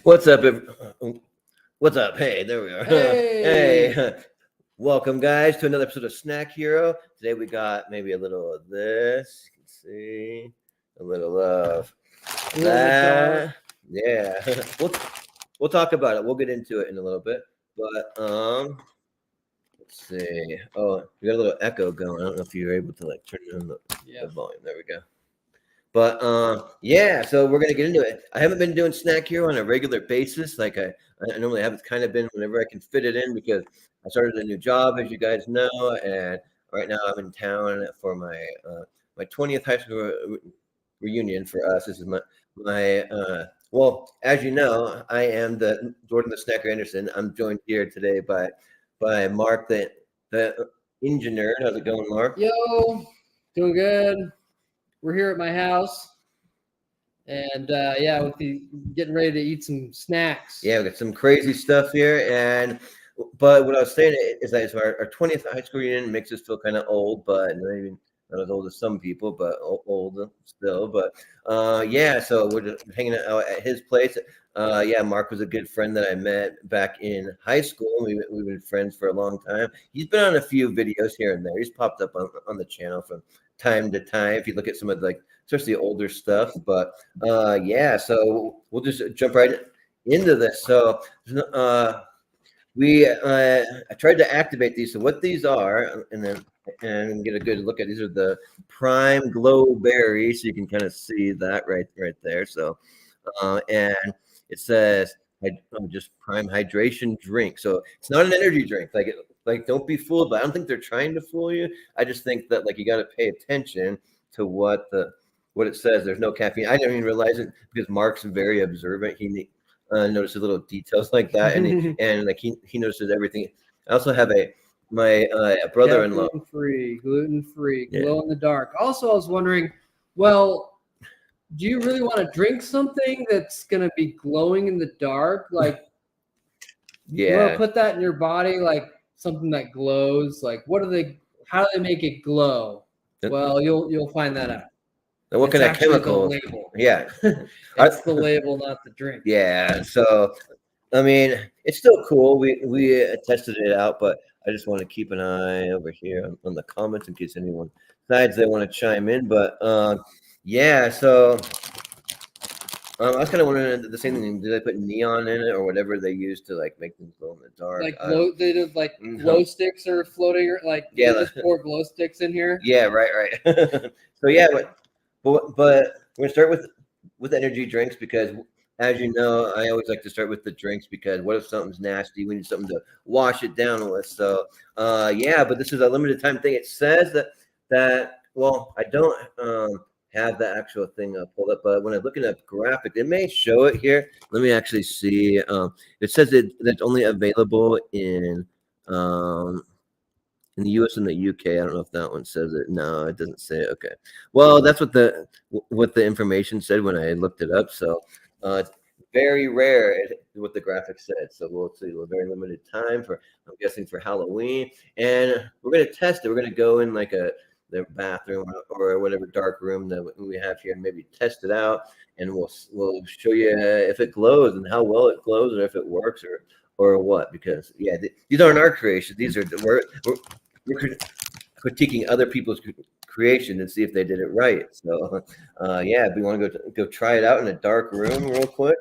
What's up? What's up? Hey, there we are. Hey. Hey, welcome guys to another episode of Snack Hero. Today we got maybe a little of this. You can see a little of that. Yeah, we'll talk about it. We'll get into it in a little bit. But let's see. Oh, we got a little echo going. I don't know if you're able to like turn on the volume. There we go. But yeah, so we're gonna get into it. I haven't been doing Snack Hero on a regular basis, like I normally have. It's kind of been whenever I can fit it in because I started a new job, as you guys know, and right now I'm in town for my 20th high school reunion. For us, this is my well, as you know, I am the Jordan the Snacker Anderson. I'm joined here today by Mark the Enginerd. How's it going, Mark? Yo, doing good. We're here at my house, and yeah, getting ready to eat some snacks. Yeah, we got some crazy stuff here, but what I was saying is that our 20th high school reunion makes us feel kind of old, but not as old as some people, but old still. But yeah, so we're just hanging out at his place. Yeah, Mark was a good friend that I met back in high school. We've been friends for a long time. He's been on a few videos here and there. He's popped up on the channel from time to time. If you look at some of especially older stuff, but yeah, so we'll just jump right into this. So I tried to activate these. So what these are, and get a good look at these are the Prime Glowbery. So you can kind of see that right there. So and it says just Prime hydration drink. So it's not an energy drink. Like don't be fooled. But I don't think they're trying to fool you. I just think that like you got to pay attention to what it says. There's no caffeine. I didn't even realize it because Mark's very observant. He notices little details like that, and like he notices everything. I also have my brother-in-law. Gluten free, glow in the dark. Also, I was wondering, well, do you really want to drink something that's gonna be glowing in the dark? Like, you want to put that in your body, like something that glows? Like, how do they make it glow? Well, you'll find that out. And what kind of chemical? Yeah, it's the label, not the drink. Yeah, so I mean, it's still cool. We tested it out, but I just want to keep an eye over here on the comments in case anyone decides they want to chime in. But yeah, so I was kind of wondering the same thing. Did they put neon in it or whatever they use to like make them glow in the dark? Like they did like glow sticks are floating, like they just pour glow sticks in here. Yeah, right. So yeah, but we're gonna start with energy drinks because, as you know, I always like to start with the drinks because what if something's nasty? We need something to wash it down with. So yeah, but this is a limited time thing. It says that well, I don't have the actual thing pulled up, but when I look at a graphic, it may show it here. Let me actually see. It says it's only available in the US and the UK. I don't know if that one says it. No, it doesn't say it. Okay. Well, that's what the information said when I looked it up. So it's very rare what the graphic said. So we'll see a very limited time I'm guessing for Halloween. And we're going to test it. We're going to go in like the bathroom or whatever dark room that we have here and maybe test it out. And we'll show you if it glows and how well it glows or if it works or what, because yeah, these aren't our creations. These are we're critiquing other people's creation and see if they did it right. So yeah, if we want to go try it out in a dark room real quick,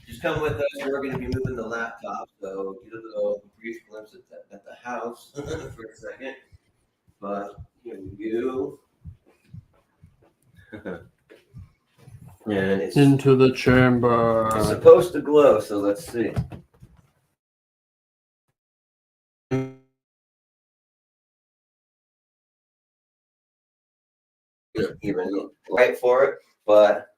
just come with us. We're going to be moving the laptop, so get a little brief glimpse at the house for a second. But here we go. And it's into the chamber. It's supposed to glow, so let's see. Even right for it, but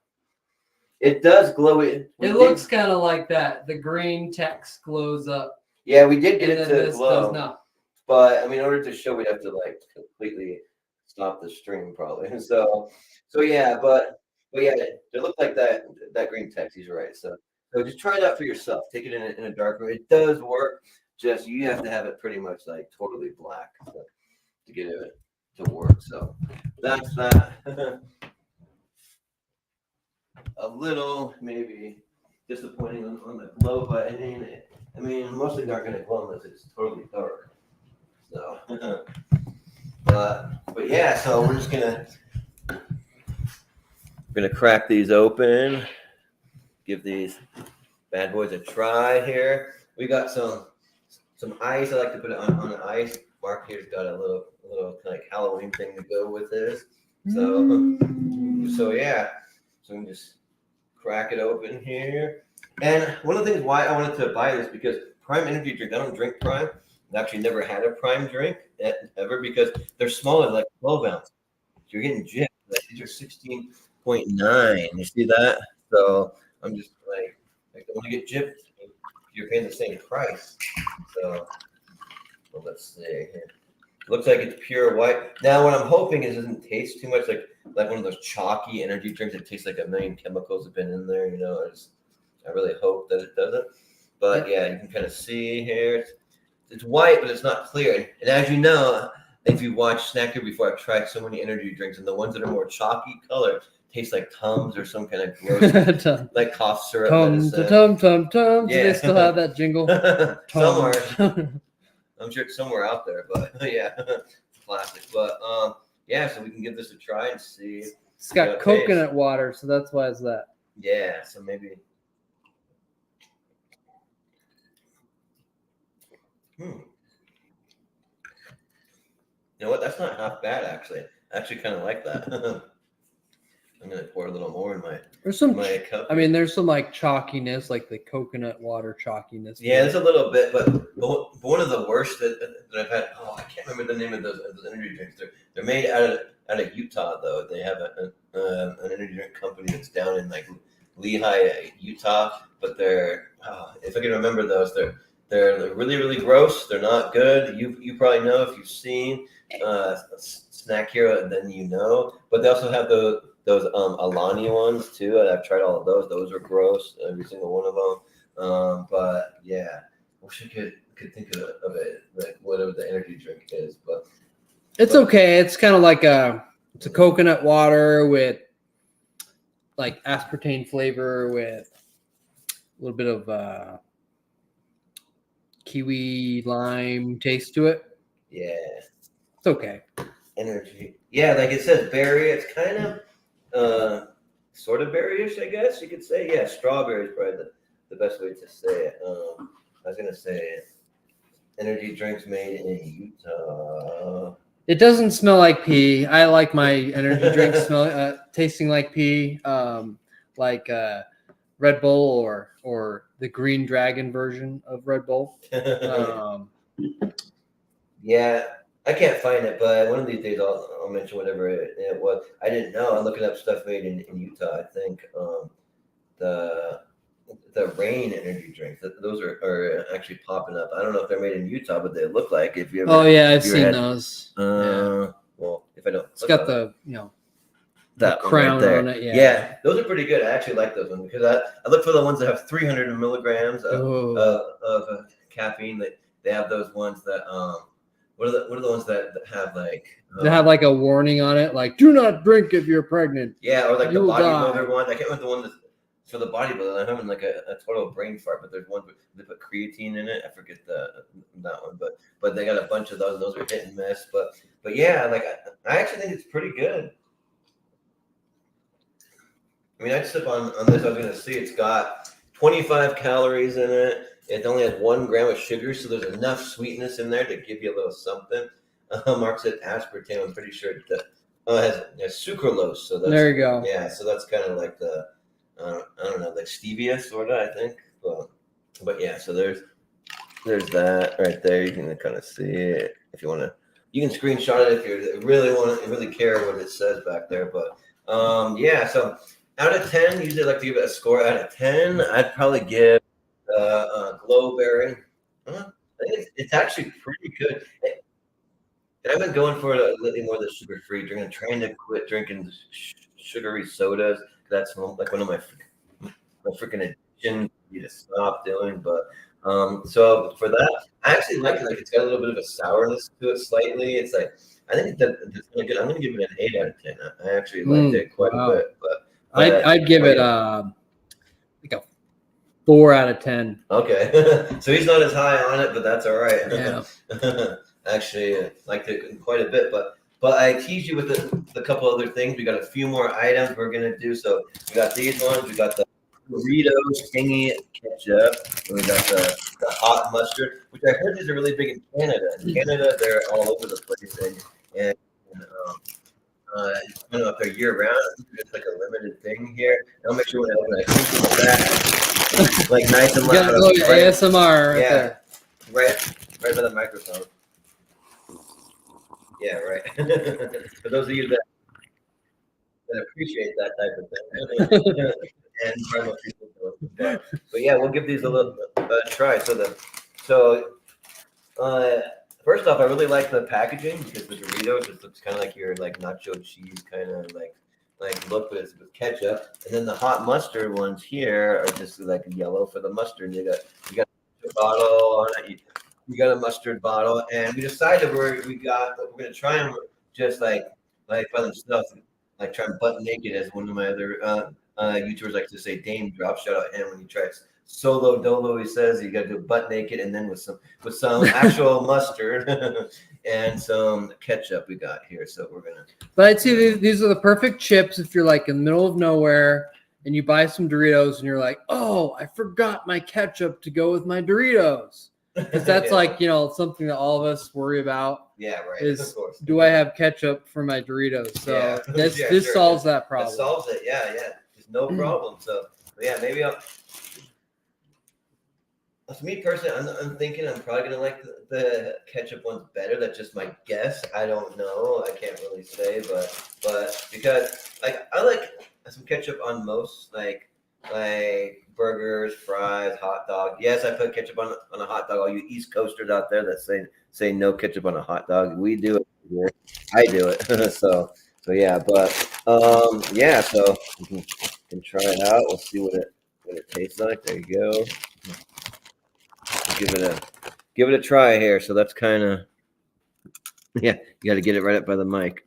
it does glow. It looks kind of like that. The green text glows up. Yeah, we did get it to glow. Does not. But I mean, in order to show, we'd have to like completely stop the stream, probably. So yeah, but yeah, it looked like that green text. He's right. So just try it out for yourself. Take it in a dark room. It does work. Just you have to have it pretty much like totally black to get it to work. So that's that. a little maybe disappointing on the glow, but I mean, most things aren't going to glow unless it's totally dark. So, but yeah, so we're gonna crack these open, give these bad boys a try here. We got some ice. I like to put it on the ice. Mark here's got a little kind of like Halloween thing to go with this. So yeah, so we can just crack it open here. And one of the things why I wanted to buy this because Prime energy drink. I don't drink Prime. I've actually never had a Prime drink ever because they're smaller, like 12 ounce. So you're getting gypped. Like, these are 16.9. You see that? So I'm just like I want to get gypped. You're paying the same price. So well, let's see here. Looks like it's pure white. Now, what I'm hoping is it doesn't taste too much like one of those chalky energy drinks that tastes like a million chemicals have been in there. You know, I really hope that it doesn't. But yeah, you can kind of see here. It's white, but it's not clear. And as you know, if you watch Snack Here before, I've tried so many energy drinks, and the ones that are more chalky color taste like Tums or some kind of gross, like cough syrup medicine. Tums. Yeah. Do they still have that jingle? Somewhere. I'm sure it's somewhere out there, but yeah, classic. But yeah, so we can give this a try and see. It's got coconut water, so that's why it's that. Yeah, so maybe. You know what? That's not half bad, actually. I actually kind of like that. I'm gonna pour a little more in my cup. I mean, there's some like chalkiness, like the coconut water chalkiness. Yeah, there's a little bit, but one of the worst that I've had. Oh, I can't remember the name of those energy drinks. They're made out of Utah, though. They have an energy drink company that's down in like Lehi, Utah. But they're if I can remember those, they're really, really gross. They're not good. You probably know if you've seen Snack Hero, then you know. But they also have those Alani ones too. I've tried all of those. Those are gross. Every single one of them. But yeah, I wish I could think of it like whatever the energy drink is. But it's okay. It's kind of like it's a coconut water with like aspartame flavor with a little bit of kiwi lime taste to it. Yeah, it's okay. Energy. Yeah, like it says berry. It's kind of sort of berryish, I guess you could say. Yeah, strawberry is probably the best way to say it. I was gonna say energy drinks made in Utah. It doesn't smell like pee. I like my energy drinks tasting like pee, like Red Bull or the Green Dragon version of Red Bull. Yeah, I can't find it, but one of these days I'll mention whatever it was. I didn't know. I'm looking up stuff made in Utah. I think the Rain energy drinks. Those are actually popping up. I don't know if they're made in Utah, but they look like. If you ever, I've seen those. Well, if I don't, it's got the that crown right on it. Yeah, those are pretty good. I actually like those ones because I look for the ones that have 300 milligrams of caffeine. They have those ones that what are the ones that have like they have like a warning on it, like do not drink if you're pregnant. Yeah, or like the bodybuilder one. I can't remember the one that's for the bodybuilder. I'm having like a total brain fart, but there's one they put creatine in it. I forget that one, but they got a bunch of those. Those are hit and miss, but yeah, like I actually think it's pretty good. I mean, I'd sip on this. I was gonna see it's got 25 calories in it. It only has 1 gram of sugar, so there's enough sweetness in there to give you a little something. Mark said aspartame. I'm pretty sure it has sucralose. So there you go. Yeah, so that's kind of like the I don't know, like stevia sort of. I think, but yeah. So there's that right there. You can kind of see it if you want to. You can screenshot it if you really care what it says back there. But yeah. So out of 10, usually I like to give it a score. Out of 10, I'd probably give Glowbery. I think it's actually pretty good. And I've been going for a little more of the sugar-free drink. I'm trying to quit drinking sugary sodas. That's like one of my freaking addictions you to stop doing. But so for that, I actually like it. Like it's got a little bit of a sourness to it slightly. It's like I think that's really good. I'm gonna give it an 8 out of 10. I actually liked it quite a bit. I'd give it like a 4 out of 10. Okay, so he's not as high on it, but that's all right. Yeah. Actually, I liked it quite a bit, but I teased you with the couple other things. We got a few more items we're gonna do. So we got these ones. We got the Doritos tangy ketchup. And we got the hot mustard, which I heard these are really big in Canada. In Canada, they're all over the place, and I don't know if they're year round. It's like a limited thing here. I'll make sure when I open it, I think that like nice and loud. ASMR. Yeah, there. right by the microphone. Yeah, right. For those of you that appreciate that type of thing, and most people don't. But yeah, we'll give these a little try. So first off, I really like the packaging because the Doritos just looks kind of like your like nacho cheese kind of like look, but it's with ketchup. And then the hot mustard ones here are just like yellow for the mustard. You got a bottle on it. You got a mustard bottle, and we decided we're gonna try them just like by themselves, like try and butt naked, as one of my other YouTubers like to say. Dame drop, shout out him when he tries solo dolo. He says you got to do butt naked, and then with some actual mustard and some ketchup we got here. So we're gonna. But I'd say these are the perfect chips if you're like in the middle of nowhere and you buy some Doritos and you're like, oh, I forgot my ketchup to go with my Doritos. Because that's like, something that all of us worry about. Yeah, right. Is of course. Do I have ketchup for my Doritos? So this solves that problem. That solves it. Yeah. There's no problem. So yeah, maybe I'll. To me personally, I'm thinking I'm probably gonna like the ketchup ones better. That's just my guess. I don't know. I can't really say, but because like I like some ketchup on most like burgers, fries, hot dog. Yes, I put ketchup on a hot dog. All you East Coasters out there that say no ketchup on a hot dog, we do it here. I do it. so yeah, but yeah. So you can try it out. We'll see what it tastes like. There you go. Give it a try here. So that's kind of you got to get it right up by the mic,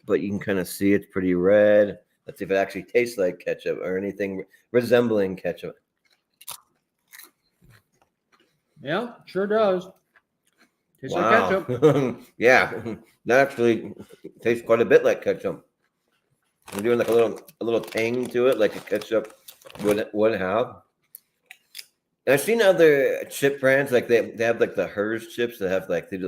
but you can kind of see it's pretty red. Let's see if it actually tastes like ketchup or anything resembling ketchup. Yeah, sure does. Tastes wow. like ketchup. Yeah, that actually tastes quite a bit like ketchup. We're doing like a little tang to it, like a ketchup would have. And I've seen other chip brands like they have like the Hers chips that have like they do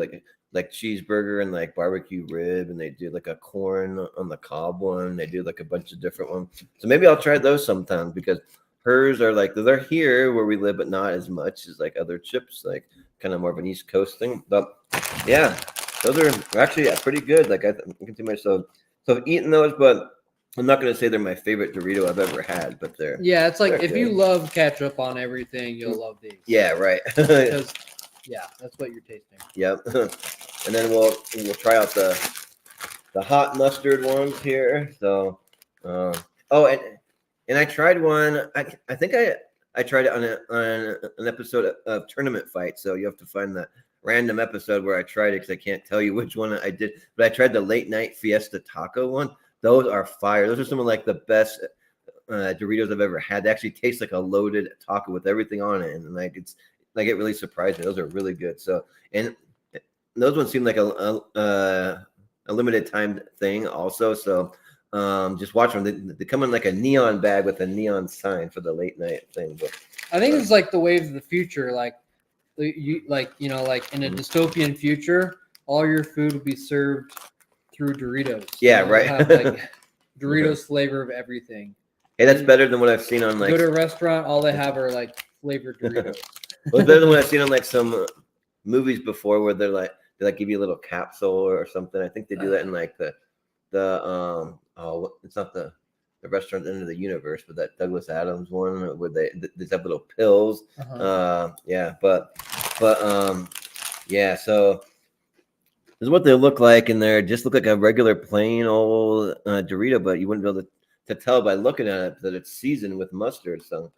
like cheeseburger and like barbecue rib, and they do like a corn on the cob one. They do like a bunch of different ones. So maybe I'll try those sometime because Hers are like they're here where we live, but not as much as like other chips, like kind of more of an East Coast thing. But yeah, those are actually pretty good. Like I can see myself eating those, but I'm not gonna say they're my favorite Dorito I've ever had, but they're it's like if good. you love ketchup on everything, you'll love these. Yeah, right. Because that's what you're tasting. Yep. And then we'll try out the hot mustard ones here. So and I tried one. I think I tried it on an episode of Tournament Fight. So you have to find the random episode where I tried it because I can't tell you which one I did. But I tried the late night Fiesta Taco one. Those are fire. Those are some of like the best Doritos I've ever had. They actually taste like a loaded taco with everything on it, and like it really surprised me. Those are really good. So and those ones seem like a limited time thing also. So just watch them. They come in like a neon bag with a neon sign for the late night thing. But I think it's like the wave of the future. Like like in a dystopian future, all your food will be served through Doritos. Yeah, right. Have, like Doritos flavor of everything. Hey, that's better than what I've seen on like. Go to a restaurant, all they have are like flavored Doritos. Well, it's better than what I've seen on like some movies before, where they give you a little capsule or something. I think they do that in like the it's not the restaurant End of the Universe, but that Douglas Adams one where they have little pills. Yeah, but yeah, so this is what they look like, and they just look like a regular plain old Dorito, but you wouldn't be able to tell by looking at it that it's seasoned with mustard. So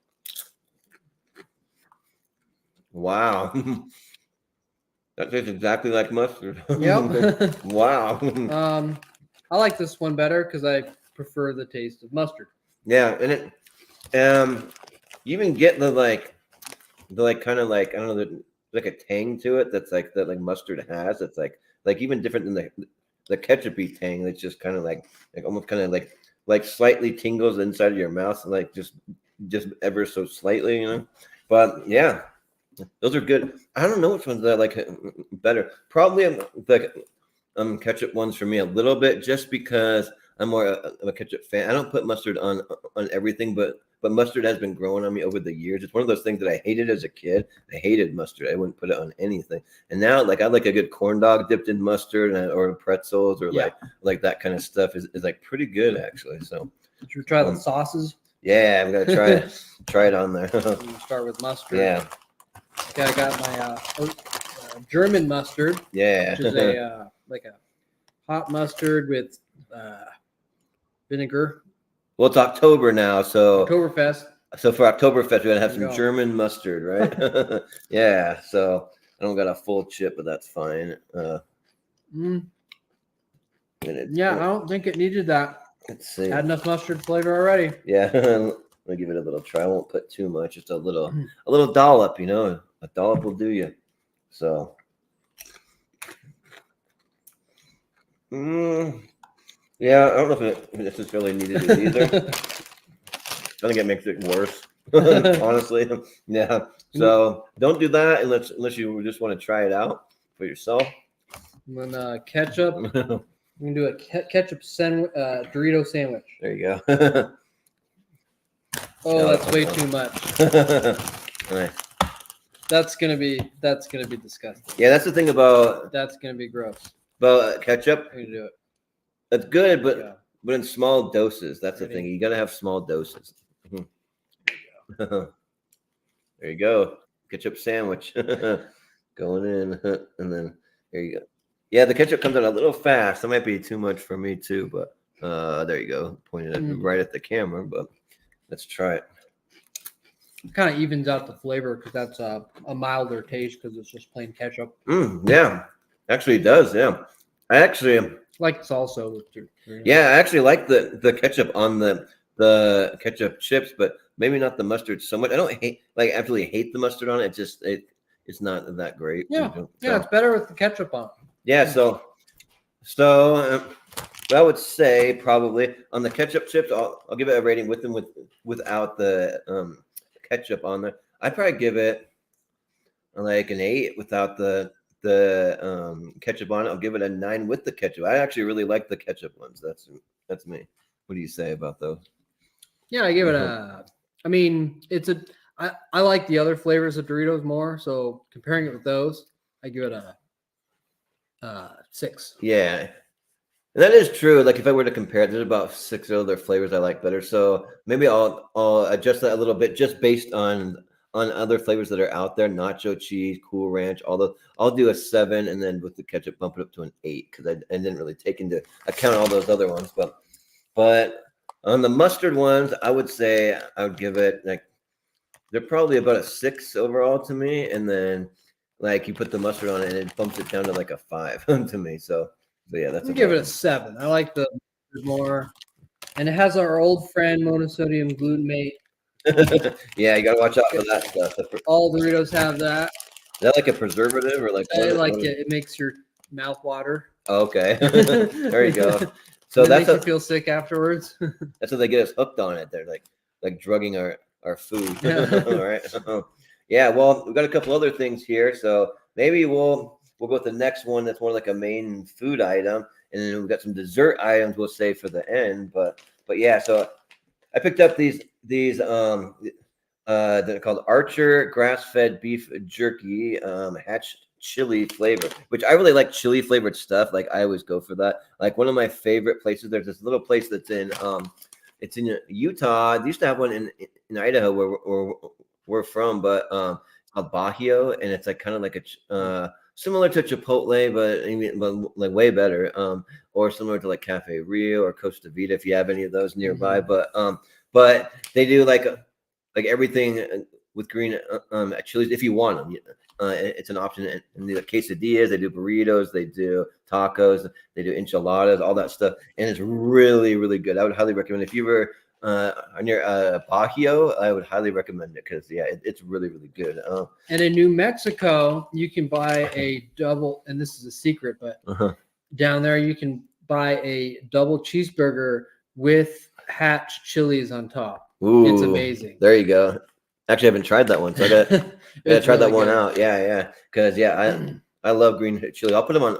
wow. That tastes exactly like mustard. Yep. Wow. I like this one better because I prefer the taste of mustard. Yeah, and it you even get the kind of like I don't know like a tang to it that's like that like mustard has. It's like even different than the ketchupy tang. It's just kind of like almost kind of like slightly tingles inside of your mouth, like just ever so slightly, you know. But yeah, those are good. I don't know which ones that I like better. Probably the ketchup ones for me a little bit, just because I'm more of a ketchup fan. I don't put mustard on everything, but mustard has been growing on me over the years. It's one of those things that I hated as a kid. I hated mustard. I wouldn't put it on anything. And now, like, I like a good corn dog dipped in mustard, or pretzels, or like that kind of stuff is like pretty good actually. So did you try the sauces? Yeah, I'm gonna try it on there. Start with mustard. Yeah. Okay, I got my German mustard. Yeah. Which is a like a hot mustard with vinegar. Well, it's October now, so Oktoberfest. So for Oktoberfest, we're gonna have There you some go. German mustard, right? Yeah. So I don't got a full chip, but that's fine. Yeah, I don't think it needed that. Let's see. Had enough mustard flavor already. Yeah. Let me give it a little try. I won't put too much, just a little dollop, you know. A dollop will do you. So yeah, I don't know if it necessarily needed it either. I think it makes it worse. Honestly. Yeah. So don't do that unless you just want to try it out for yourself. And then ketchup. You can do a ketchup Dorito sandwich. There you go. Oh, that's way too much. Nice. That's gonna be disgusting. Yeah, that's the thing about That's gonna be gross. Ketchup. I'm gonna do it. That's good, but in small doses. That's the thing. You gotta have small doses. There you go. Ketchup sandwich going in, and then there you go. Yeah, the ketchup comes out a little fast. That might be too much for me too, but there you go. Pointed it right at the camera, but let's try it. It kind of evens out the flavor because that's a milder taste because it's just plain ketchup. Yeah, actually it does. Yeah, I actually like salsa with Yeah, I actually like the ketchup on the ketchup chips, but maybe not the mustard so much. I don't absolutely hate the mustard on it. It's not that great. Yeah, it's better with the ketchup on. Yeah, so I would say probably on the ketchup chips, I'll give it a rating without the ketchup on there. I'd probably give it like an 8 without the ketchup on it. I'll give it a 9 with the ketchup. I actually really like the ketchup ones. That's me. What do you say about those? Yeah, I give it a. I mean, I like the other flavors of Doritos more. So comparing it with those, I give it a 6. Yeah, and that is true. Like if I were to compare it, there's about 6 other flavors I like better. So maybe I'll adjust that a little bit just based on other flavors that are out there. Nacho cheese, Cool Ranch, all those. I'll do a 7, and then with the ketchup, bump it up to an 8 because I didn't really take into account all those other ones. But on the mustard ones, I would say I would give it they're probably about a 6 overall to me, and then you put the mustard on it and it bumps it down to like a 5 to me. So yeah, that's. I'll give it a 7. I like the more, and it has our old friend monosodium glutamate. Yeah, you gotta watch out for that stuff. All Doritos have that. Is that like a preservative or like? It makes your mouth water. Okay, there you go. So that makes you feel sick afterwards. That's what they get us hooked on it. They're like drugging our food. All right. Yeah. Well, we've got a couple other things here, so maybe we'll go with the next one. That's more like a main food item, and then we've got some dessert items we'll save for the end. But yeah. So I picked up these they're called Archer grass-fed beef jerky hatch chili flavor, which I really like chili flavored stuff. Like I always go for that. Like one of my favorite places, there's this little place that's in it's in Utah. They used to have one in Idaho where we're from, but it's called Bahio, and it's like kind of like a similar to Chipotle, but like way better. Or similar to like Cafe Rio or Costa Vida, if you have any of those nearby. But they do like everything with green chilies if you want them. It's an option. And the quesadillas, they do burritos, they do tacos, they do enchiladas, all that stuff, and it's really, really good. I would highly recommend if you were near Bajío, I would highly recommend it because it's really, really good. And in New Mexico, you can buy a double, and this is a secret, but down there you can buy a double cheeseburger with Hatch chilies on top. Ooh, it's amazing. There you go. Actually, I haven't tried that one, so I gotta try that one out. Yeah, because I love green chili. I'll put them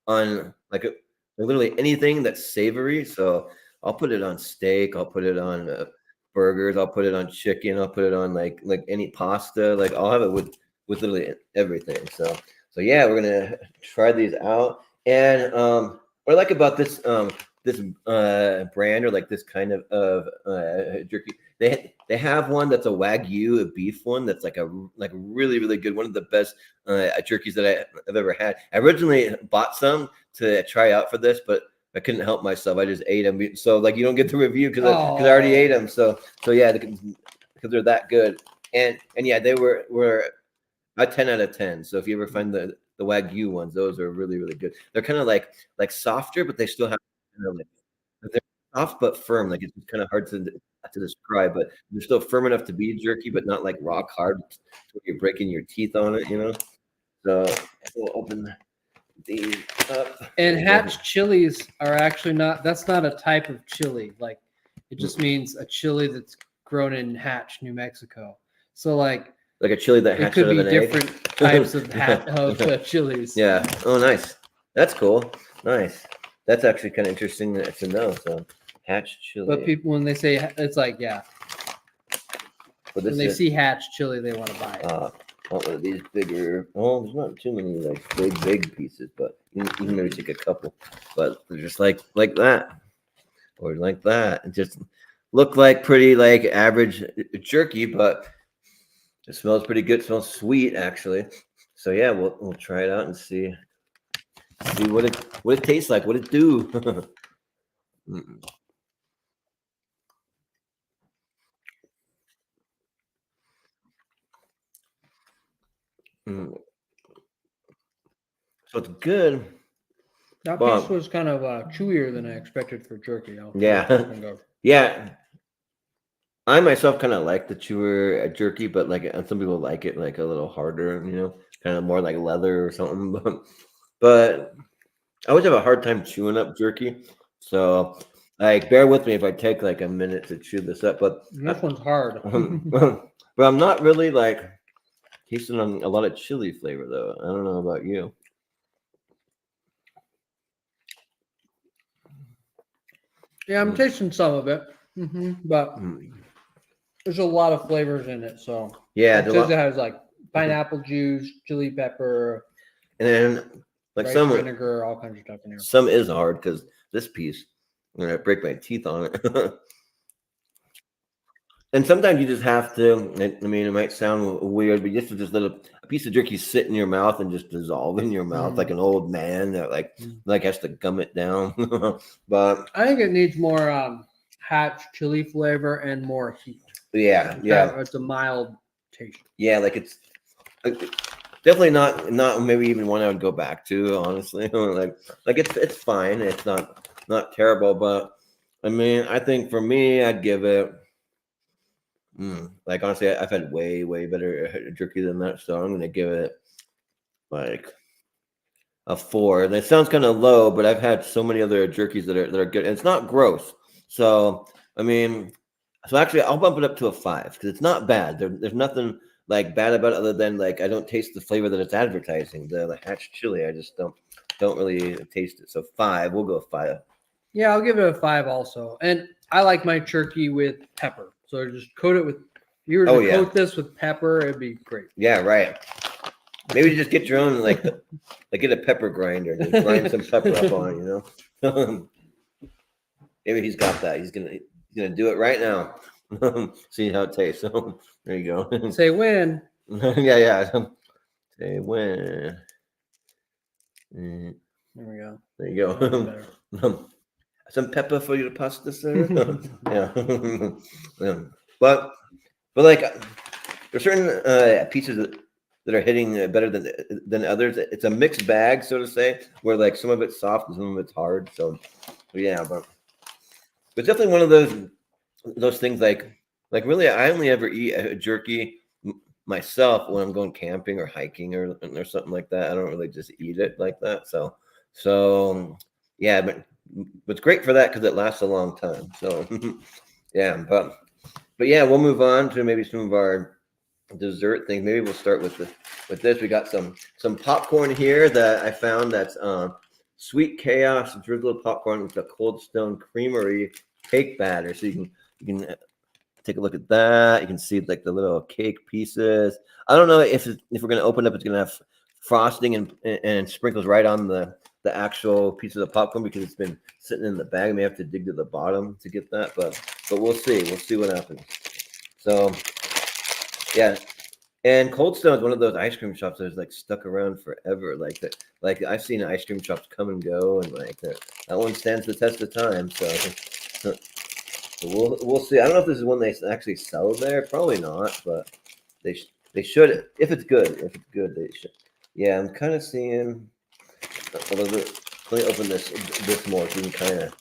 on like literally anything that's savory. So I'll put it on steak. I'll put it on burgers. I'll put it on chicken. I'll put it on like any pasta. Like I'll have it with literally everything. So yeah, we're gonna try these out. And what I like about this this brand or like this kind of jerky, they have one that's a Wagyu, a beef one that's like a really, really good, one of the best jerkies that I've ever had. I originally bought some to try out for this, but I couldn't help myself. I just ate them. So like you don't get the review because I already ate them. So yeah, because they're that good. And yeah, they were a 10 out of 10. So if you ever find the Wagyu ones, those are really, really good. They're kind of like softer, but they still have they're soft but firm. Like it's kind of hard to describe, but they're still firm enough to be jerky, but not like rock hard where you're breaking your teeth on it, you know. So we'll open these up. And Hatch chilies are actually not. That's not a type of chili. Like it just means a chili that's grown in Hatch, New Mexico. So like a chili that hatched out of an egg. It could be different types of chilies. Yeah. Oh, nice. That's cool. Nice. That's actually kind of interesting to know. So, Hatch chili. But people, when they say it's like, when they see Hatch chili, they want to buy it. One of these bigger. Oh, there's not too many like big pieces, but you can maybe take a couple. But they're just like that, or like that, and just look like pretty like average jerky, but it smells pretty good. It smells sweet, actually. So yeah, we'll try it out and see what it tastes like, what it do. So it's good. That piece was kind of chewier than I expected for jerky. Yeah. I myself kind of like the chewer jerky, but like some people like it like a little harder, you know, kind of more like leather or something. But I always have a hard time chewing up jerky, so like bear with me if I take like a minute to chew this up. But this one's hard. But I'm not really like tasting on a lot of chili flavor though. I don't know about you. Yeah, I'm tasting some of it, but there's a lot of flavors in it. So yeah, it has like pineapple juice, chili pepper, and then like some vinegar, all kinds of stuff in here. Some is hard because this piece, I'm gonna break my teeth on it. And sometimes you just have to. I mean, it might sound weird, but you have to just let a piece of jerky sit in your mouth and just dissolve in your mouth like an old man that like has to gum it down. But I think it needs more Hatch chili flavor and more heat. Yeah. It's a mild taste. Yeah, like it's definitely not maybe even one I would go back to, honestly. like it's fine. It's not terrible, but I mean, I think for me, I'd give it. Like honestly, I've had way better jerky than that, so I'm gonna give it like a 4. And it sounds kind of low, but I've had so many other jerkies that are good, and it's not gross. So I mean, actually, I'll bump it up to a 5 because it's not bad. There's nothing like bad about it other than like I don't taste the flavor that it's advertising. The Hatch chili, I just don't really taste it. So 5, we'll go 5. Yeah, I'll give it a 5 also, and I like my jerky with pepper. So just coat it with. If you were to coat this with pepper, it'd be great. Yeah, right. Maybe just get your own get a pepper grinder and just grind some pepper up on it, you know. Maybe he's got that. He's gonna do it right now. See how it tastes. So there you go. Say when. Yeah. Say when. There we go. There you go. Some pepper for your pasta, sir. Yeah. But like there's certain pieces that are hitting better than others. It's a mixed bag, so to say, where like some of it's soft and some of it's hard. So yeah, but it's definitely one of those things like really I only ever eat a jerky myself when I'm going camping or hiking or something like that. I don't really just eat it like that. So yeah, but it's great for that because it lasts a long time. So yeah, but yeah, we'll move on to maybe some of our dessert things. Maybe we'll start with this. We got some popcorn here that I found that's Sweet Chaos drizzled popcorn with a Cold Stone Creamery cake batter. So you can take a look at that. You can see like the little cake pieces. I don't know if we're gonna open up, it's gonna have frosting and sprinkles right on the actual piece of the popcorn because it's been sitting in the bag. I may have to dig to the bottom to get that, but we'll see. We'll see what happens. So yeah. And Cold Stone is one of those ice cream shops that's like stuck around forever. Like that, like I've seen ice cream shops come and go, and like that one stands the test of time. So we'll see. I don't know if this is one they actually sell there. Probably not, but they should if it's good. If it's good, they should. Yeah, I'm kind of seeing a little bit. Let me open this more so you can kind of.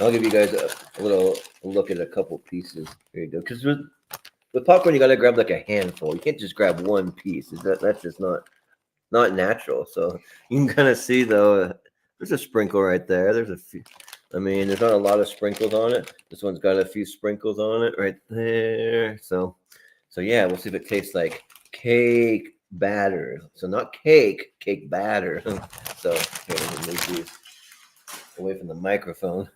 I'll give you guys a little look at a couple pieces. Here you go. Because with popcorn, you got to grab like a handful. You can't just grab one piece. That's just not natural. So you can kind of see though. There's a sprinkle right there. There's a few. I mean, there's not a lot of sprinkles on it. This one's got a few sprinkles on it right there. So yeah, we'll see if it tastes like cake batter. So not cake batter. So here, let me move these away from the microphone.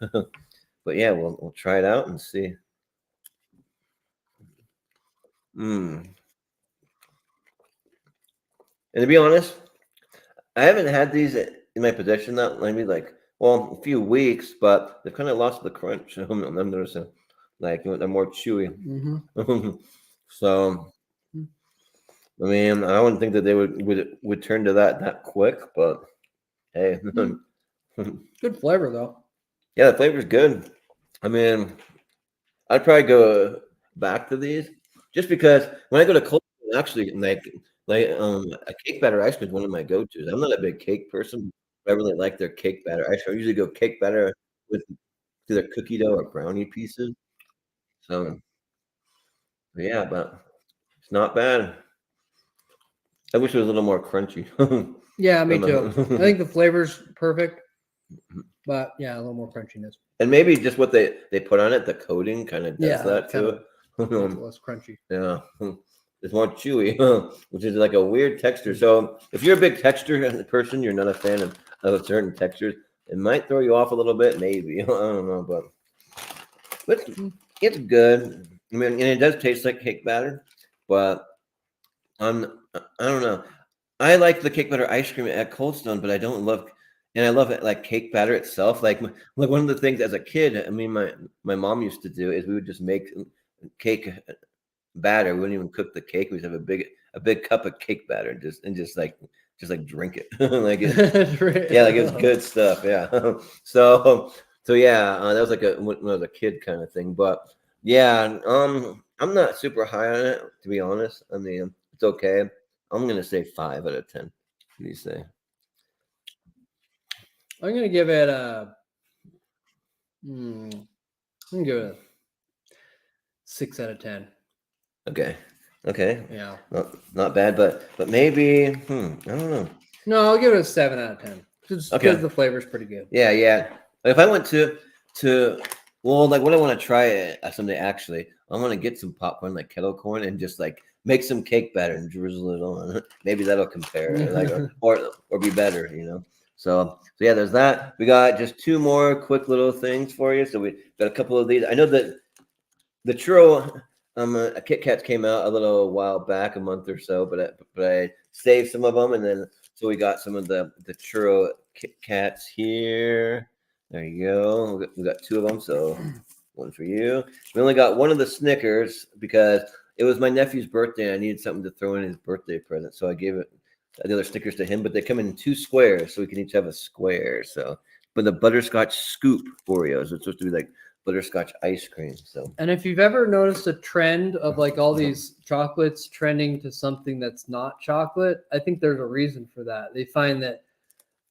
But yeah, we'll try it out and see. And to be honest, I haven't had these in my possession that maybe like a few weeks, but they've kind of lost the crunch. I'm noticing, like they're more chewy. Mm-hmm. So I mean, I wouldn't think that they would turn to that quick, but hey, Good flavor though. yeah, the flavor's good. I mean, I'd probably go back to these just because when I go to Cold Stone, actually, a cake batter ice cream is one of my go-tos. I'm not a big cake person, but I really like their cake batter ice cream. I usually go cake batter with either cookie dough or brownie pieces. So yeah, but it's not bad. I wish it was a little more crunchy. Yeah, me too. I think And the flavor's perfect, but yeah, a little more crunchiness. maybe just what they put on it, the coating kind of does Yeah, that kind to of makes it it. less crunchy. Yeah, it's more chewy, which is like a weird texture. So if you're a big texture person, you're not a fan of certain textures, it might throw you off a little bit, maybe. I don't know, but it's good. I mean, and it does taste like cake batter, but I don't know. I like the cake batter ice cream at Cold Stone, but I don't love, and I love it like cake batter itself. Like one of the things as a kid, I mean, my mom used to do is we would just make cake batter. We wouldn't even cook the cake. We would have a big cup of cake batter and just like drink it. Like yeah, like it's good stuff. Yeah. So yeah, that was like when I was a kid kind of thing. But yeah, I'm not super high on it to be honest. I mean, it's okay. I'm gonna say 5 out of 10. What do you say? I'm gonna give it a. I'm gonna give it a 6 out of 10. Okay. Okay. Yeah. Not bad, but maybe I don't know. No, I'll give it a 7 out of 10. Just because the flavor's pretty good. Yeah, yeah. If I went to well, like what I want to try someday actually, I want to get some popcorn like kettle corn and just like make some cake batter and drizzle it on. Maybe that'll compare, like or be better, you know. So yeah, there's that. We got just two more quick little things for you. So we got a couple of these. I know that the churro a Kit Kat came out a little while back, a month or so, but I saved some of them, and then so we got some of the churro Kit Kats here. There you go. We got two of them, so one for you. We only got one of the Snickers because it was my nephew's birthday. And I needed something to throw in his birthday present, so I gave it the other Snickers to him. But they come in 2 squares, so we can each have a square. So, but the butterscotch scoop Oreos, it's supposed to be like butterscotch ice cream. So, and if you've ever noticed a trend of like all these chocolates trending to something that's not chocolate, I think there's a reason for that. They find that,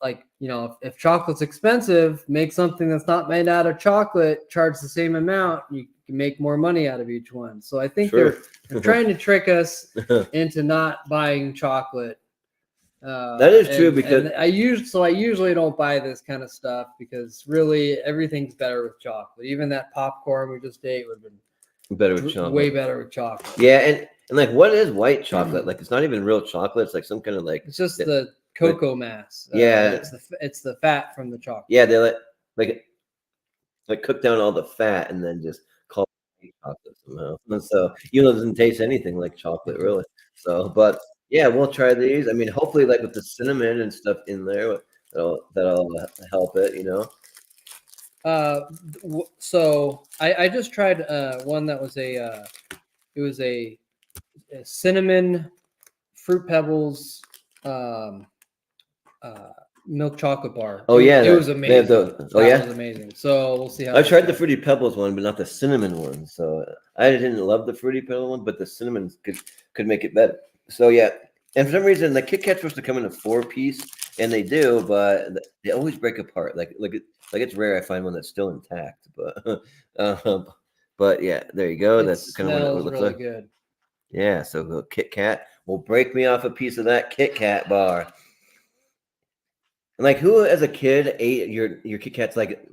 like, you know, if chocolate's expensive, make something that's not made out of chocolate, charge the same amount, you can make more money out of each one. So I think they're trying to trick us into not buying chocolate. That is true, because I usually don't buy this kind of stuff because really everything's better with chocolate. Even that popcorn we just ate would have been better with chocolate. way better with chocolate. Yeah, and like, what is white chocolate? Like, it's not even real chocolate. It's like some kind of like, it's just the cocoa mass. Yeah, it's the fat from the chocolate. Yeah, they like cook down all the fat and then just call it chocolate somehow. And so, you know, it doesn't taste anything like chocolate, really. So, but yeah, we'll try these. I mean, hopefully, like with the cinnamon and stuff in there, that'll help it. You know. So I just tried one that was a cinnamon Fruit Pebbles milk chocolate bar. Oh yeah, it was amazing. It was amazing. So we'll see how. I tried the Fruity Pebbles one, but not the cinnamon one. So I didn't love the Fruity Pebble one, but the cinnamon could make it better. So yeah, and for some reason the Kit Kat's supposed to come in a 4-piece, and they do, but they always break apart. Like it's rare I find one that's still intact. But yeah, there you go. That's kind of what it looks like. Good. Yeah, so the Kit Kat will break me off a piece of that Kit Kat bar. And like, who as a kid ate your Kit Kats like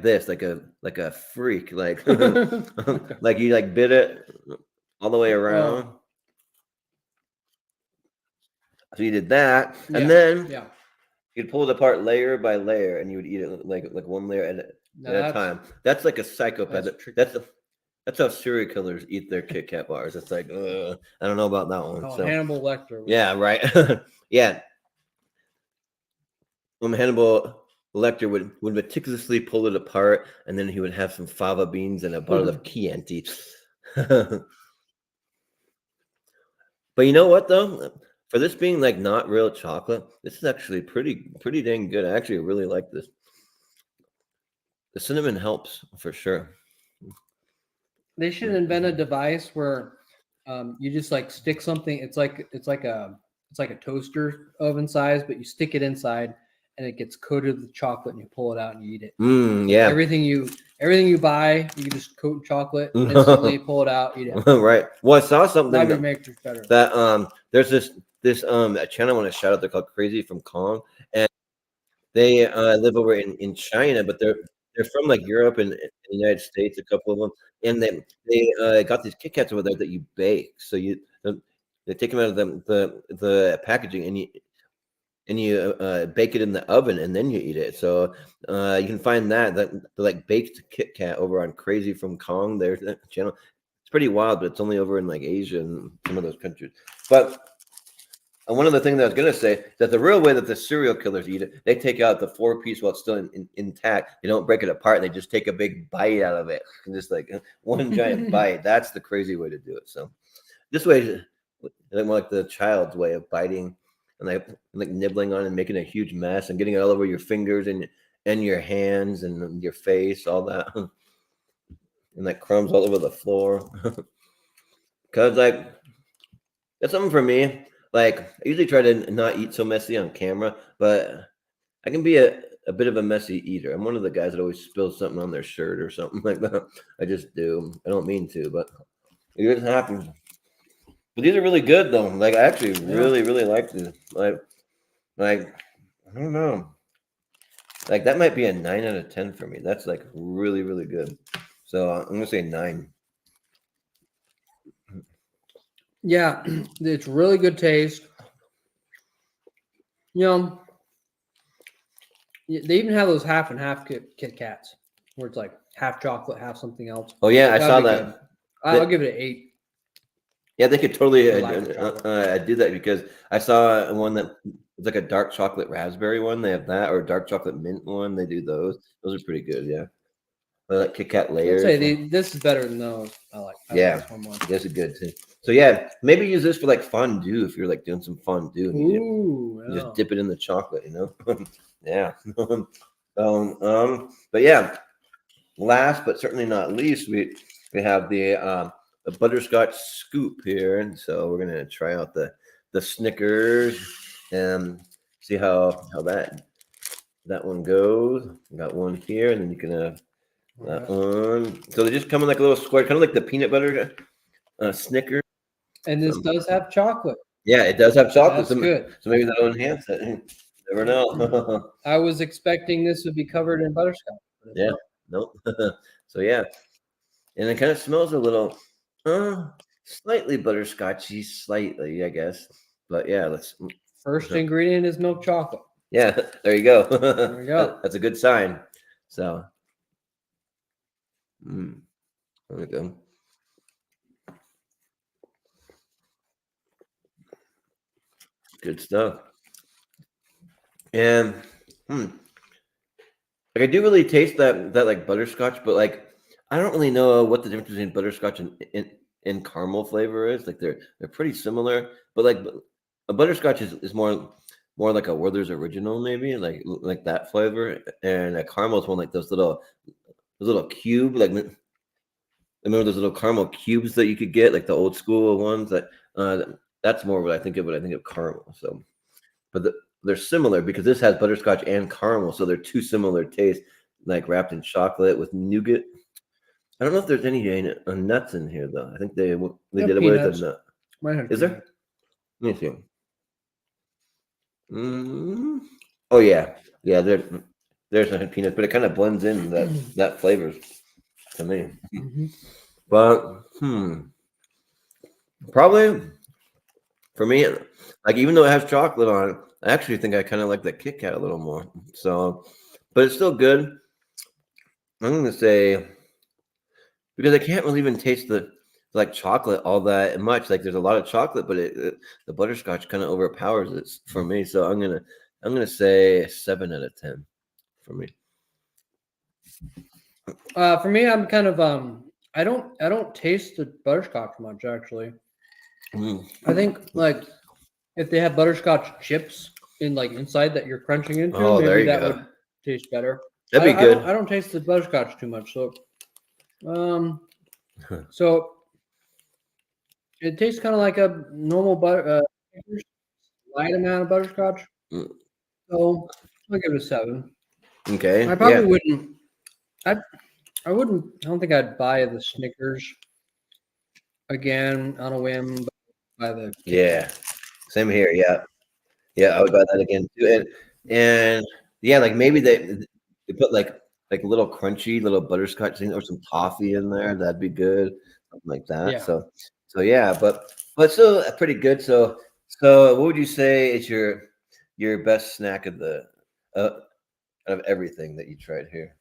this, like a freak, like like you like bit it all the way around. Oh. So you did that, and then you'd pull it apart layer by layer, and you would eat it like one layer at a time. That's like a psychopath. That's how serial killers eat their Kit Kat bars. It's like, I don't know about that one. So Hannibal Lecter. Yeah, right. Yeah. Hannibal Lecter would meticulously pull it apart, and then he would have some fava beans and a bottle of Chianti. But you know what, though? For this being like not real chocolate, this is actually pretty dang good. I actually really like this. The cinnamon helps for sure. They should invent a device where you just like stick something. It's like a toaster oven size, but you stick it inside, and it gets coated with chocolate, and you pull it out and you eat it. Yeah. Everything you buy, you can just coat in chocolate, instantly pull it out, eat it. Right. Well, I saw something that there's this a channel I want to shout out. They're called Crazy from Kong, and they live over in China, but they're from like Europe and the United States, a couple of them, and they got these Kit Kats over there that you bake. So they take them out of the packaging, and you bake it in the oven, and then you eat it. So you can find the like baked Kit Kat over on Crazy from Kong. There's that channel. It's pretty wild, but it's only over in like Asia and some of those countries. But one of the things that I was going to say, that the real way that the serial killers eat it, they take out the 4-piece while it's still intact. They don't break it apart. They just take a big bite out of it, and just like one giant bite. That's the crazy way to do it. So this way is more like the child's way of biting and like nibbling on and making a huge mess and getting it all over your fingers and your hands and your face, all that, and like crumbs all over the floor. Because like that's something for me. Like, I usually try to not eat so messy on camera, but I can be a bit of a messy eater. I'm one of the guys that always spills something on their shirt or something like that. I just do. I don't mean to, but it just happens. But these are really good, though. Like, I actually really like these. Like, I don't know. Like, that might be a 9 out of 10 for me. That's like really good. So I'm gonna say 9. Yeah, it's really good taste. You know, they even have those half and half Kit Kats where it's like half chocolate, half something else. Oh yeah, I saw that. Good. I'll give it an 8. Yeah, they could totally do that, because I saw one that was like a dark chocolate raspberry one. They have that, or a dark chocolate mint one. They do those. Those are pretty good. Yeah. I like Kit Kat layers. I'd say this is better than those. I like this one more. This is good too. So yeah, maybe use this for like fondue if you're like doing some fondue. Ooh, you just dip it in the chocolate, you know. Yeah. But yeah, last but certainly not least, we have the butterscotch scoop here, and so we're gonna try out the Snickers and see how that one goes. Got one here, and then you can have that one. So they just come in like a little square, kind of like the peanut butter Snickers. And this does have chocolate. Yeah, it does have chocolate. That's good. So maybe that'll enhance it. Never know. I was expecting this would be covered in butterscotch. Yeah, nope. So yeah, and it kind of smells a little, slightly butterscotchy, slightly, I guess. But yeah, let's. First ingredient is milk chocolate. Yeah, there you go. There we go. That's a good sign. So, there we go. Good stuff. And like I do really taste that like butterscotch, but like I don't really know what the difference between butterscotch and caramel flavor is. Like they're pretty similar, but like a butterscotch is more like a Werther's original, maybe like that flavor, and a caramel is more like those little cube, like remember those little caramel cubes that you could get, like the old school ones. That's more what I think of when I think of caramel. So, but they're similar because this has butterscotch and caramel, so they're two similar tastes, like wrapped in chocolate with nougat. I don't know if there's any nuts in here though. I think they did away with the nut. Is there? Let me see. Oh yeah, there's some peanuts, but it kind of blends in that flavors to me. But probably for me, like even though it has chocolate on it, I actually think I kind of like the Kit Kat a little more. So, but it's still good. I'm gonna say because I can't really even taste the like chocolate all that much. Like there's a lot of chocolate, but the butterscotch kind of overpowers it for me. So I'm gonna say 7 out of 10 for me. For me, I'm kind of I don't taste the butterscotch much actually. I think like if they have butterscotch chips in like inside that you're crunching into, maybe that would taste better. That'd be good. I don't taste the butterscotch too much, so so it tastes kind of like a normal light amount of butterscotch. So I'll give it a 7. Okay. I probably wouldn't. I wouldn't. I don't think I'd buy the Snickers again on a whim. But buy the same here. Yeah, I would buy that again too. And yeah, like maybe they put like a little crunchy little butterscotch thing or some toffee in there. That'd be good, something like that. Yeah. So yeah, but still pretty good. So what would you say is your best snack of the of everything that you tried here?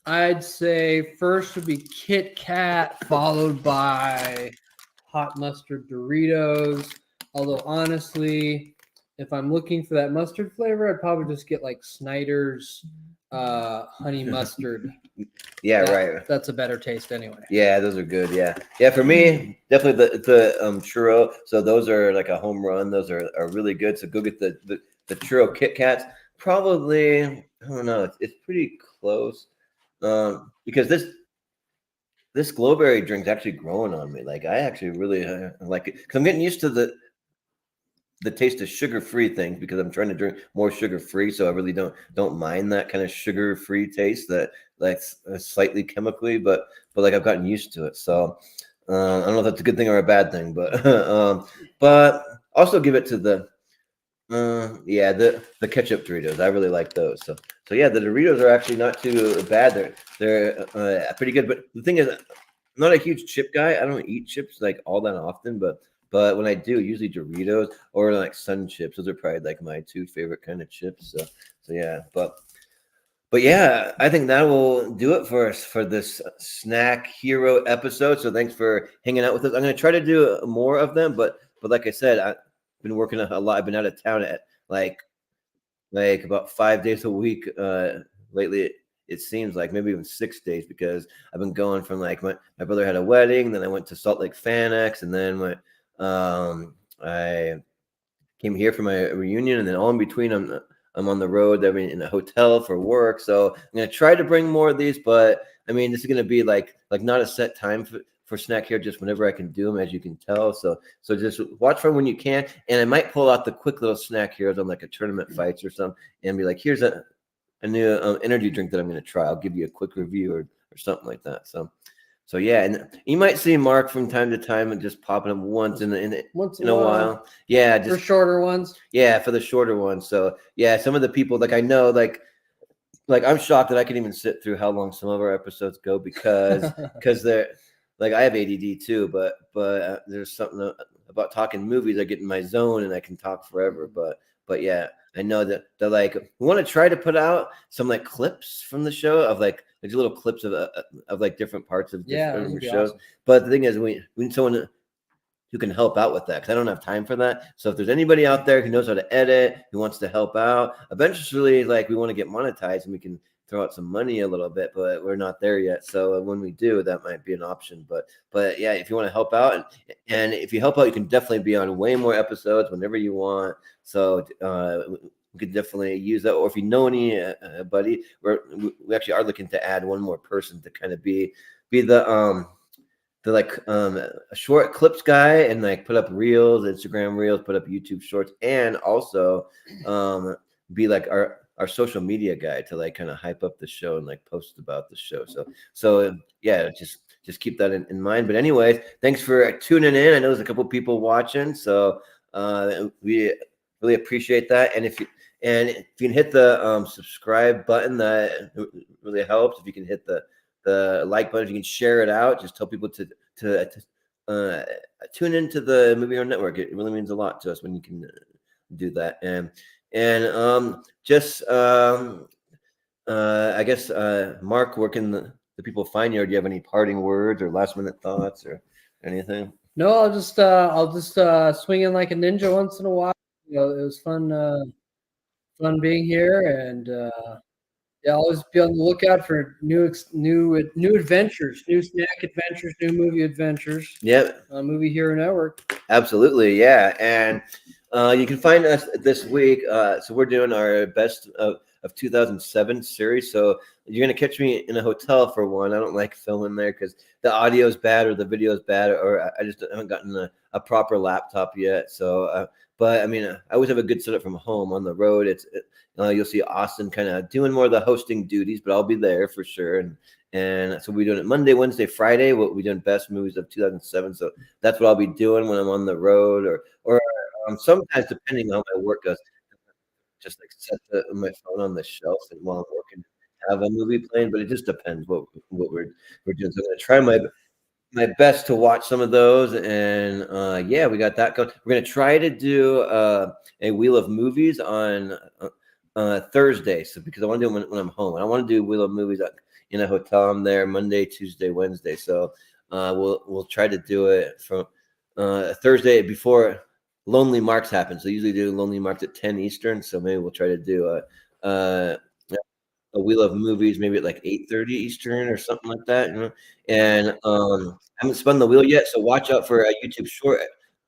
I'd say first would be Kit Kat, followed by hot mustard Doritos. Although honestly, if I'm looking for that mustard flavor, I'd probably just get like Snyder's honey mustard. Right. That's a better taste anyway. Yeah, those are good. Yeah. For me, definitely the churro. So those are like a home run. Those are really good. So go get the churro Kit Kats. Probably, I don't know. It's pretty close. Because this Glowbery drink's actually growing on me. Like I actually really like it because I'm getting used to the taste of sugar-free things because I'm trying to drink more sugar-free. So I really don't mind that kind of sugar-free taste that like slightly chemically, but like I've gotten used to it. So I don't know if that's a good thing or a bad thing, but but also give it to the ketchup Doritos. I really like those. So yeah, the Doritos are actually not too bad. They're pretty good. But the thing is, I'm not a huge chip guy. I don't eat chips like all that often, but when I do, usually Doritos or like Sun chips. Those are probably like my two favorite kind of chips. So yeah, but yeah, I think that will do it for us for this Snack Hero episode. So thanks for hanging out with us. I'm going to try to do more of them, but like I said, I've been working a lot. I've been out of town at like about 5 days a week lately. It seems like maybe even 6 days because I've been going from like my brother had a wedding, then I went to Salt Lake Fanex, and then I came here for my reunion, and then all in between I'm on the road. I'm in a hotel for work, so I'm gonna try to bring more of these. But I mean, this is gonna be like not a set time for Snack Hero, just whenever I can do them, as you can tell. So just watch for when you can, and I might pull out the quick little Snack Heroes on like a tournament fights or something, and be like, here's a new energy drink that I'm going to try. I'll give you a quick review or something like that. So yeah, and you might see Mark from time to time and just popping up once in a while. Yeah, just for shorter ones. Yeah, for the shorter ones. So yeah, some of the people like I know like I'm shocked that I can even sit through how long some of our episodes go because they're like I have ADD too, but there's something about talking movies. I get in my zone and I can talk forever. But yeah, I know that they're like we want to try to put out some like clips from the show of like little clips of like different parts of different shows. Awesome. But the thing is, we need someone who can help out with that because I don't have time for that. So if there's anybody out there who knows how to edit, who wants to help out, eventually, like we want to get monetized and we can throw out some money a little bit, but we're not there yet. So when we do, that might be an option. But yeah, if you want to help out and if you help out, you can definitely be on way more episodes whenever you want. So we could definitely use that. Or if you know anybody, we actually are looking to add one more person to kind of be the like a short clips guy and like put up reels, Instagram reels, put up YouTube shorts, and also be like our social media guy to like kind of hype up the show and like post about the show. So yeah, just keep that in mind. But anyways, thanks for tuning in. I know there's a couple people watching, so we really appreciate that. And if you can hit the subscribe button, that really helps. If you can hit the like button, if you can share it out, just tell people to tune into the Movie Hero Network. It really means a lot to us when you can do that. And I guess Mark, where can the people find you? Or do you have any parting words or last minute thoughts or anything? No, I'll just swing in like a ninja once in a while. You know, it was fun being here, and yeah, always be on the lookout for new adventures, new snack adventures, new movie adventures. Yep. Movie Hero Network. Absolutely, yeah. And you can find us this week. So we're doing our best of 2007 series. So you're gonna catch me in a hotel for one. I don't like filming there because the audio is bad or the video is bad, or I just haven't gotten a proper laptop yet. So, but I mean, I always have a good setup from home. On the road, you'll see Austin kind of doing more of the hosting duties, but I'll be there for sure. And so we're doing it Monday, Wednesday, Friday. We're doing best movies of 2007. So that's what I'll be doing when I'm on the road, or sometimes depending on how my work goes, just like set my phone on the shelf and while I'm working, have a movie playing. But it just depends what we're doing. So I'm gonna try my best to watch some of those, and yeah, we got that going. We're gonna try to do a wheel of movies on Thursday. So because I want to do it when I'm home, and I want to do wheel of movies in a hotel. I'm there Monday, Tuesday, Wednesday. So we'll try to do it from Thursday before Lonely Marks happen. So usually do Lonely Marks at 10 Eastern. So maybe we'll try to do a wheel of movies maybe at like 8:30 Eastern or something like that, you know. And I haven't spun the wheel yet, so watch out for a YouTube short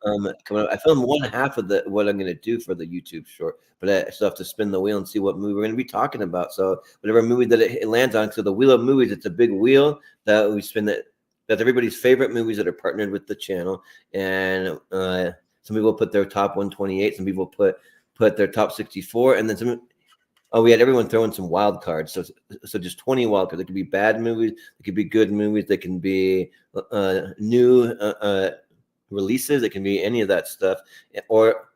coming up. I filmed one half of what I'm gonna do for the YouTube short, but I still have to spin the wheel and see what movie we're gonna be talking about. So whatever movie that it lands on. So the wheel of movies, it's a big wheel that we spin that's everybody's favorite movies that are partnered with the channel. And some people put their top 128, some people put their top 64, and then we had everyone throwing some wild cards. So just 20 wild cards. They could be bad movies, they could be good movies, they can be new releases, it can be any of that stuff, or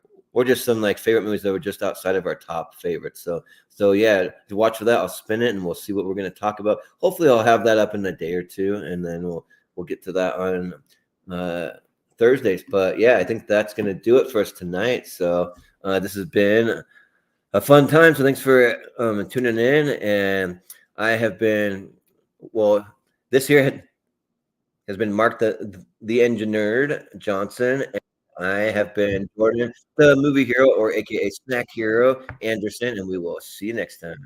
just some like favorite movies that were just outside of our top favorites. So yeah, to watch for that, I'll spin it and we'll see what we're going to talk about. Hopefully I'll have that up in a day or two, and then we'll get to that on Thursdays. But yeah, I think that's going to do it for us tonight. So this has been a fun time. So thanks for tuning in. And I have been, this year has been Mark the Enginerd Johnson. And I have been Jordan, the Movie Hero, or AKA Snack Hero Anderson. And we will see you next time.